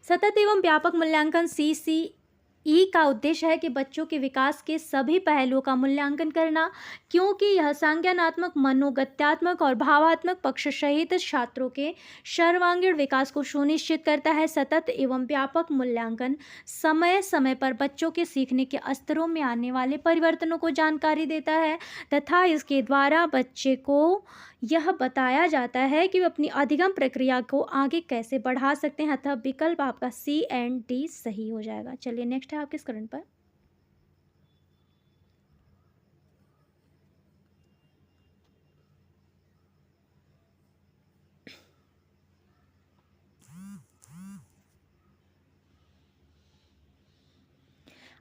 सतत एवं व्यापक मूल्यांकन CCE का उद्देश्य है कि बच्चों के विकास के सभी पहलुओं का मूल्यांकन करना, क्योंकि यह संज्ञानात्मक, मनोगत्यात्मक और भावात्मक पक्ष सहित छात्रों के सर्वांगीण विकास को सुनिश्चित करता है। सतत एवं व्यापक मूल्यांकन समय समय पर बच्चों के सीखने के स्तरों में आने वाले परिवर्तनों को जानकारी देता है तथा इसके द्वारा बच्चे को यह बताया जाता है कि वे अपनी अधिगम प्रक्रिया को आगे कैसे बढ़ा सकते हैं। अतः विकल्प आपका सी एंड डी सही हो जाएगा। चलिए नेक्स्ट है आपके स्क्रीन पर,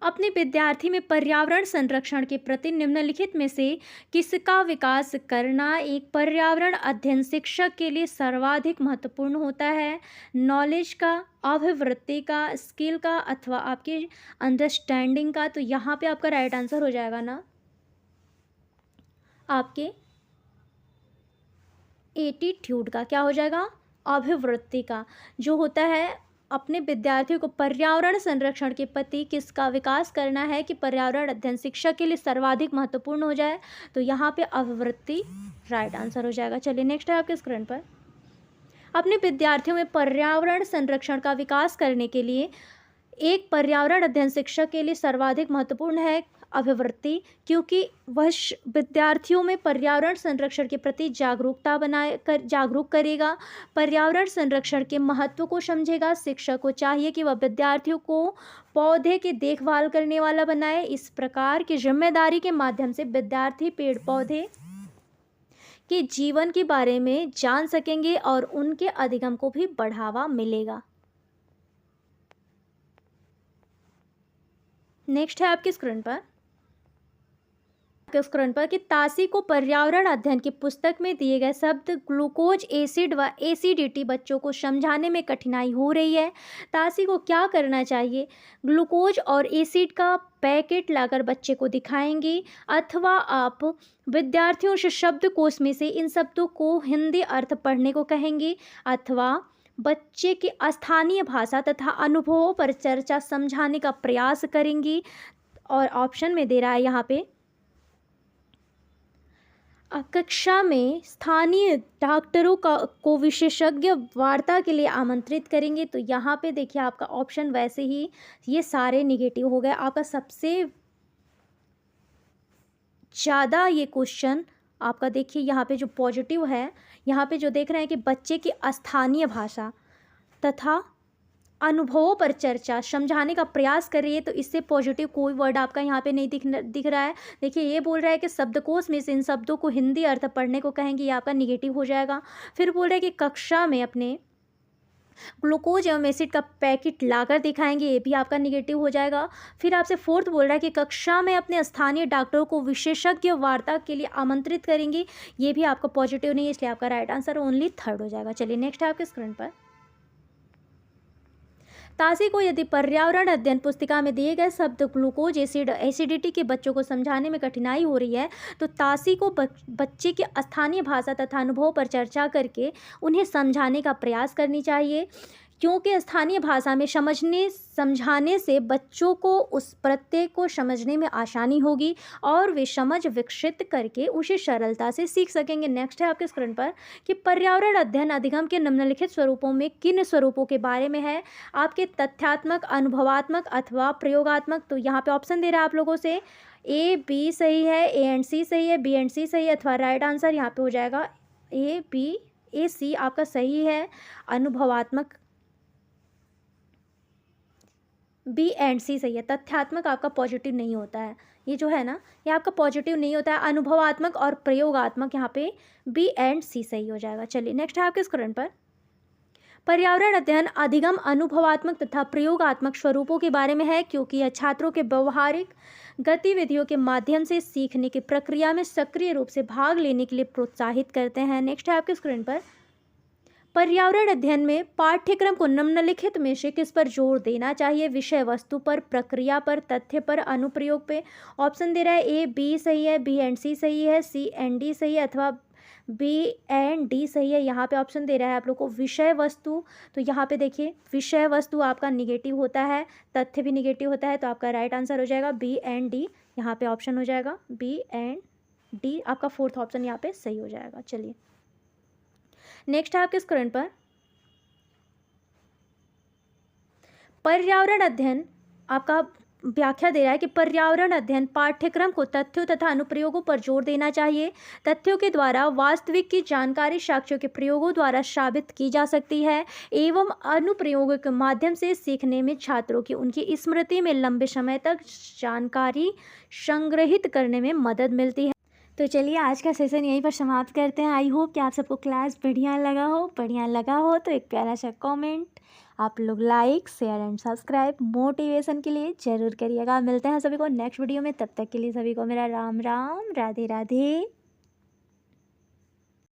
अपने विद्यार्थी में पर्यावरण संरक्षण के प्रति निम्नलिखित में से किसका विकास करना एक पर्यावरण अध्ययन शिक्षक के लिए सर्वाधिक महत्वपूर्ण होता है। नॉलेज का, अभिवृत्ति का, स्किल का, अथवा आपके अंडरस्टैंडिंग का। तो यहाँ पे आपका राइट आंसर हो जाएगा ना, आपके एटीट्यूड का। क्या हो जाएगा, अभिवृत्ति का, जो होता है अपने विद्यार्थियों को पर्यावरण संरक्षण के प्रति किसका विकास करना है कि पर्यावरण अध्ययन शिक्षा के लिए सर्वाधिक महत्वपूर्ण हो जाए। तो यहाँ पे अभिवृत्ति राइट आंसर हो जाएगा। चलिए नेक्स्ट है आपके स्क्रीन पर, अपने विद्यार्थियों में पर्यावरण संरक्षण का विकास करने के लिए एक पर्यावरण अध्ययन शिक्षक के लिए सर्वाधिक महत्वपूर्ण है अभिवृत्ति, क्योंकि वह विद्यार्थियों में पर्यावरण संरक्षण के प्रति जागरूक करेगा, पर्यावरण संरक्षण के महत्व को समझेगा। शिक्षक को चाहिए कि वह विद्यार्थियों को पौधे की देखभाल करने वाला बनाए। इस प्रकार की जिम्मेदारी के माध्यम से विद्यार्थी पेड़ पौधे के जीवन के बारे में जान सकेंगे और उनके अधिगम को भी बढ़ावा मिलेगा। नेक्स्ट है आपकी स्क्रीन पर कि तासी को पर्यावरण अध्ययन की पुस्तक में दिए गए शब्द ग्लूकोज, एसिड व एसिडिटी बच्चों को समझाने में कठिनाई हो रही है। तासी को क्या करना चाहिए, ग्लूकोज और एसिड का पैकेट लाकर बच्चे को दिखाएंगे, अथवा आप विद्यार्थियों से शब्दकोश में से इन शब्दों को हिंदी अर्थ पढ़ने को कहेंगे, अथवा बच्चे की स्थानीय भाषा तथा अनुभवों पर चर्चा समझाने का प्रयास करेंगी। और ऑप्शन में दे रहा है यहाँ पे, कक्षा में स्थानीय डॉक्टरों को विशेषज्ञ वार्ता के लिए आमंत्रित करेंगे। तो यहाँ पे देखिए आपका ऑप्शन वैसे ही ये सारे निगेटिव हो गए। आपका सबसे ज़्यादा ये क्वेश्चन आपका देखिए यहाँ पे जो पॉजिटिव है, यहाँ पे जो देख रहे हैं कि बच्चे की स्थानीय भाषा तथा अनुभवों पर चर्चा समझाने का प्रयास कर रही है, तो इससे पॉजिटिव कोई वर्ड आपका यहाँ पे नहीं दिख रहा है। देखिए ये बोल रहा है कि शब्दकोश में से इन शब्दों को हिंदी अर्थ पढ़ने को कहेंगे, ये आपका निगेटिव हो जाएगा। फिर बोल रहा है कि कक्षा में अपने ग्लूकोज एवं एसिड का पैकेट लाकर दिखाएंगे, ये भी आपका निगेटिव हो जाएगा। फिर आपसे फोर्थ बोल रहा है कि कक्षा में अपने स्थानीय डॉक्टरों को विशेषज्ञ वार्ता के लिए आमंत्रित करेंगे, ये भी आपका पॉजिटिव नहीं है, इसलिए आपका राइट आंसर ओनली थर्ड हो जाएगा। चलिए नेक्स्ट है आपके स्क्रीन पर। ताशी को यदि पर्यावरण अध्ययन पुस्तिका में दिए गए शब्द ग्लूकोज एसिडिटी के बच्चों को समझाने में कठिनाई हो रही है, तो ताशी को बच्चे की स्थानीय भाषा तथा अनुभव पर चर्चा करके उन्हें समझाने का प्रयास करनी चाहिए, क्योंकि स्थानीय भाषा में समझाने से बच्चों को उस प्रत्यय को समझने में आसानी होगी और वे समझ विकसित करके उसे सरलता से सीख सकेंगे। नेक्स्ट है आपके स्क्रीन पर कि पर्यावरण अध्ययन अधिगम के निम्नलिखित स्वरूपों में किन स्वरूपों के बारे में है? आपके तथ्यात्मक, अनुभवात्मक अथवा प्रयोगात्मक। तो यहाँ पे ऑप्शन दे रहा है आप लोगों से, ए बी सही है, ए एंड सी सही है, बी एंड सी सही है, अथवा राइट आंसर यहाँ पे हो जाएगा ए बी, ए सी आपका सही है। अनुभवात्मक बी एंड सी सही है। तथ्यात्मक आपका पॉजिटिव नहीं होता है, ये जो है ना, ये आपका पॉजिटिव नहीं होता है। अनुभवात्मक और प्रयोगात्मक, यहाँ पे बी एंड सी सही हो जाएगा। चलिए नेक्स्ट है आपके स्क्रीन पर। पर्यावरण अध्ययन अधिगम अनुभवात्मक तथा प्रयोगात्मक स्वरूपों के बारे में है, क्योंकि यह छात्रों के व्यवहारिक गतिविधियों के माध्यम से सीखने की प्रक्रिया में सक्रिय रूप से भाग लेने के लिए प्रोत्साहित करते हैं। नेक्स्ट है आपके स्क्रीन पर। पर्यावरण अध्ययन में पाठ्यक्रम को निम्नलिखित में से किस पर जोर देना चाहिए? विषय वस्तु पर, प्रक्रिया पर, तथ्य पर, अनुप्रयोग पे। ऑप्शन दे रहा है ए बी सही है, बी एंड सी सही है, सी एंड डी सही है, अथवा बी एंड डी सही है। यहाँ पे ऑप्शन दे रहा है आप लोग को विषय वस्तु, तो यहाँ पे देखिए विषय वस्तु आपका निगेटिव होता है, तथ्य भी निगेटिव होता है, तो आपका राइट आंसर हो जाएगा बी एंड डी। यहाँ पे ऑप्शन हो जाएगा बी एंड डी, आपका फोर्थ ऑप्शन यहाँ पे सही हो जाएगा। चलिए नेक्स्ट है आपके स्क्रीन पर। पर्यावरण अध्ययन आपका व्याख्या दे रहा है कि पर्यावरण अध्ययन पाठ्यक्रम को तथ्यों तथा अनुप्रयोगों पर जोर देना चाहिए। तथ्यों के द्वारा वास्तविक की जानकारी साक्ष्यों के प्रयोगों द्वारा साबित की जा सकती है एवं अनुप्रयोगों के माध्यम से सीखने में छात्रों की उनकी स्मृति में लंबे समय तक जानकारी संग्रहित करने में मदद मिलती है। तो चलिए आज का सेशन यहीं पर समाप्त करते हैं। आई होप कि आप सबको क्लास बढ़िया लगा हो तो एक प्यारा सा कमेंट आप लोग like, share and subscribe motivation के लिए ज़रूर करिएगा। मिलते हैं सभी को नेक्स्ट वीडियो में, तब तक के लिए सभी को मेरा राम राम, राधे राधे।